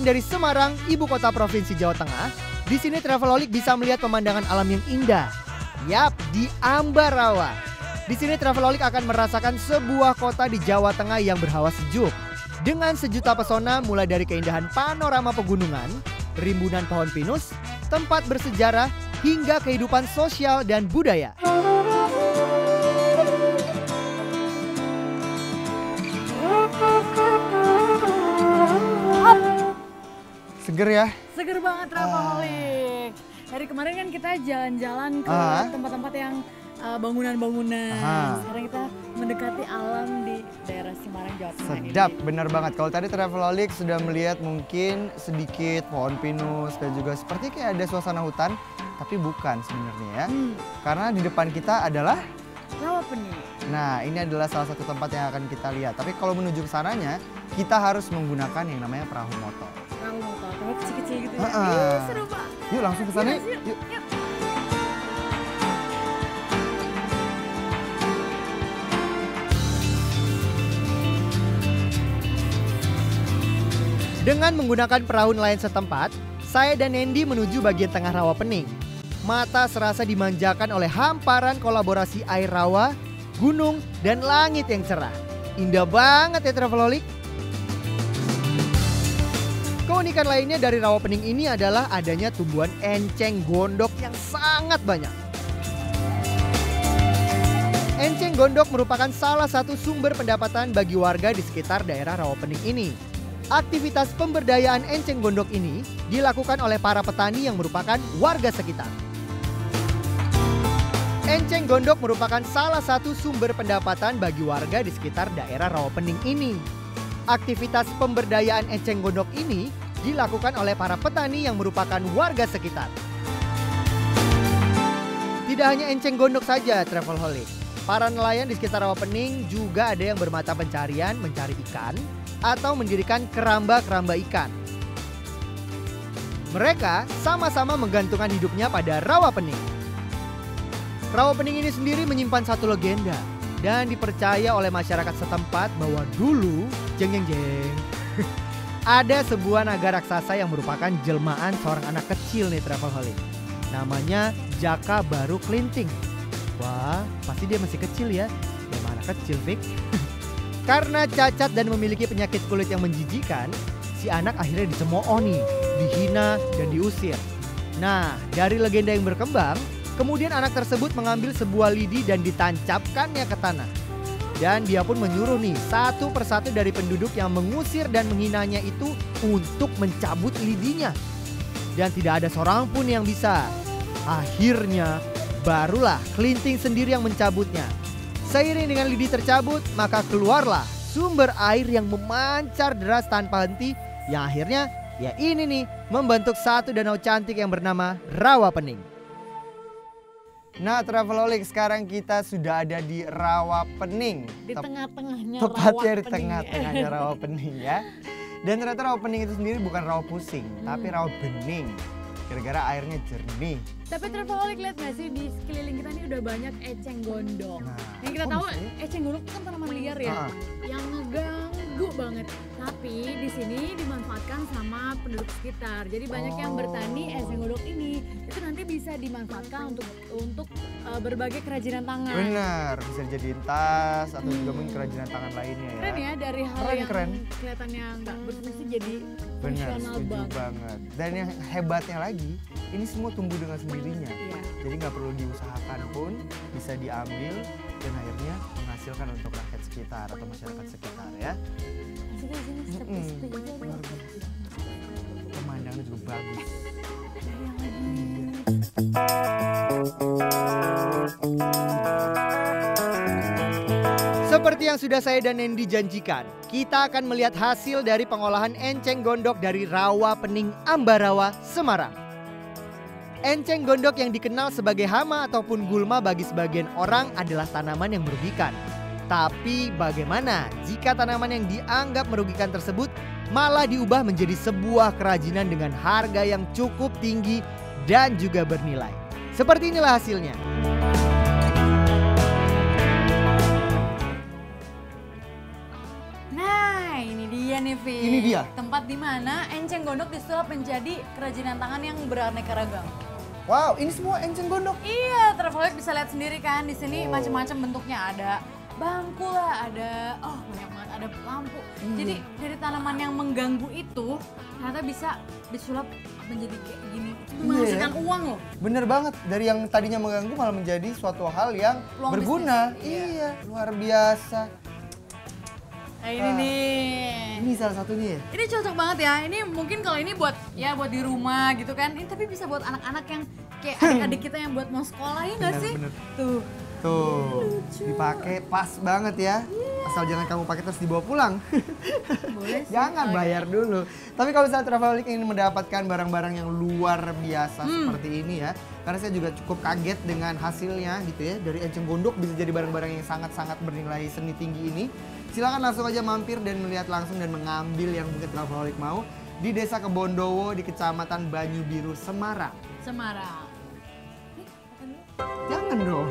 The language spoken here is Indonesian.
dari Semarang, ibu kota provinsi Jawa Tengah, di sini Travelolik bisa melihat pemandangan alam yang indah. Yap, di Ambarawa. Di sini Travelolik akan merasakan sebuah kota di Jawa Tengah yang berhawa sejuk. Dengan sejuta pesona mulai dari keindahan panorama pegunungan, rimbunan pohon pinus, tempat bersejarah, hingga kehidupan sosial dan budaya. Seger ya? Seger banget Travelolik. Dari kemarin kan kita jalan-jalan ke tempat-tempat yang bangunan-bangunan. Sekarang kita mendekati alam di daerah Semarang, Jawa Tengah. Sedap, bener banget. Kalau tadi Travelolik sudah melihat mungkin sedikit pohon pinus dan juga seperti kayak ada suasana hutan, tapi bukan sebenarnya ya. Karena di depan kita adalah Rawa Pening. Nah, ini adalah salah satu tempat yang akan kita lihat. Tapi kalau menuju ke sananya, kita harus menggunakan yang namanya perahu motor. Perahu motor, perahu kecil-kecil gitu ya. Seru Pak. Yuk langsung ke sana yuk. Dengan menggunakan perahu nelayan setempat, saya dan Nendi menuju bagian tengah Rawa Pening. Mata serasa dimanjakan oleh hamparan kolaborasi air rawa, gunung, dan langit yang cerah. Indah banget ya Travelolik. Keunikan lainnya dari Rawa Pening ini adalah adanya tumbuhan enceng gondok yang sangat banyak. Enceng gondok merupakan salah satu sumber pendapatan bagi warga di sekitar daerah Rawa Pening ini. Aktivitas pemberdayaan enceng gondok ini dilakukan oleh para petani yang merupakan warga sekitar. Enceng gondok merupakan salah satu sumber pendapatan bagi warga di sekitar daerah Rawa Pening ini. Aktivitas pemberdayaan enceng gondok ini dilakukan oleh para petani yang merupakan warga sekitar. Tidak hanya enceng gondok saja Travelolik. Para nelayan di sekitar Rawa Pening juga ada yang bermata pencarian mencari ikan atau mendirikan keramba-keramba ikan. Mereka sama-sama menggantungkan hidupnya pada Rawa Pening. Rawa Pening ini sendiri menyimpan satu legenda dan dipercaya oleh masyarakat setempat bahwa dulu jeng ada sebuah naga raksasa yang merupakan jelmaan seorang anak kecil nih Travelolik. Namanya Jaka Baru Klinting. Wah, pasti dia masih kecil ya. Dia anak kecil, Vic. Karena cacat dan memiliki penyakit kulit yang menjijikan, si anak akhirnya dicemooh nih, dihina dan diusir. Nah, dari legenda yang berkembang, kemudian anak tersebut mengambil sebuah lidi dan ditancapkannya ke tanah. Dan dia pun menyuruh nih satu persatu dari penduduk yang mengusir dan menghinanya itu untuk mencabut lidinya. Dan tidak ada seorang pun yang bisa. Akhirnya barulah Klinting sendiri yang mencabutnya. Seiring dengan lidi tercabut, maka keluarlah sumber air yang memancar deras tanpa henti. Yang akhirnya ya ini nih membentuk satu danau cantik yang bernama Rawa Pening. Nah Travelolik, sekarang kita sudah ada di Rawa Pening. Di tengah-tengahnya Tepatnya di tengah-tengahnya Rawa Pening ya. Dan ternyata Rawa Pening itu sendiri bukan rawa pusing, tapi rawa bening. Gara-gara airnya jernih. Tapi Travelolik lihat gak sih di sekeliling kita ini udah banyak eceng gondok. Yang kita tahu eceng gondok kan tanaman liar ya, yang ngeganggu banget. Tapi di sini dimanfaatkan sama penduduk sekitar. Jadi banyak yang bertani eceng gondok ini itu nanti bisa dimanfaatkan untuk berbagai kerajinan tangan. Benar, bisa dijadiin tas atau juga mungkin kerajinan tangan lainnya ya. Keren ya, dari hal yang kelihatannya nggak berfungsi jadi fungsional banget. Dan yang hebatnya lagi, ini semua tumbuh dengan sendirinya. Jadi nggak perlu diusahakan pun, bisa diambil dan akhirnya menghasilkan untuk rakyat sekitar atau masyarakat sekitar ya. Pemandangannya juga bagus. Seperti yang sudah saya dan Nendi janjikan, kita akan melihat hasil dari pengolahan enceng gondok dari Rawa Pening Ambarawa, Semarang. Enceng gondok yang dikenal sebagai hama ataupun gulma bagi sebagian orang adalah tanaman yang merugikan. Tapi bagaimana jika tanaman yang dianggap merugikan tersebut malah diubah menjadi sebuah kerajinan dengan harga yang cukup tinggi dan juga bernilai? Seperti inilah hasilnya. Nah, Nah ini dia nih Vi. Ini dia? Tempat di mana enceng gondok disulap menjadi kerajinan tangan yang beraneka ragam. Wow, ini semua enceng gondok. Iya, Traveloid bisa lihat sendiri kan di sini macam-macam bentuknya, ada bangku lah, ada banyak banget, ada lampu. Jadi dari tanaman yang mengganggu itu ternyata bisa disulap menjadi kayak gini. Itu menghasilkan uang loh. Bener banget, dari yang tadinya mengganggu malah menjadi suatu hal yang Peluang berguna. bisnis, Iya, luar biasa. Nah ini nih. Ini salah satunya ya? Ini cocok banget ya. Ini mungkin kalau ini buat buat di rumah gitu kan. Ini tapi bisa buat anak-anak yang kayak adik-adik kita yang buat mau sekolah ya nggak sih? Bener. Tuh. Tuh, dipakai pas banget ya. Asal jangan kamu pakai terus dibawa pulang. Boleh sih. Jangan bayar dulu. Tapi kalau misalnya Traveloid ingin mendapatkan barang-barang yang luar biasa seperti ini ya. Karena saya juga cukup kaget dengan hasilnya gitu ya. Dari enceng gondok bisa jadi barang-barang yang sangat-sangat bernilai seni tinggi ini. Silakan langsung aja mampir dan melihat langsung dan mengambil yang mungkin Traveloid mau di Desa Kebondowo di Kecamatan Banyu Biru, Semarang. Semarang. Jangan dong.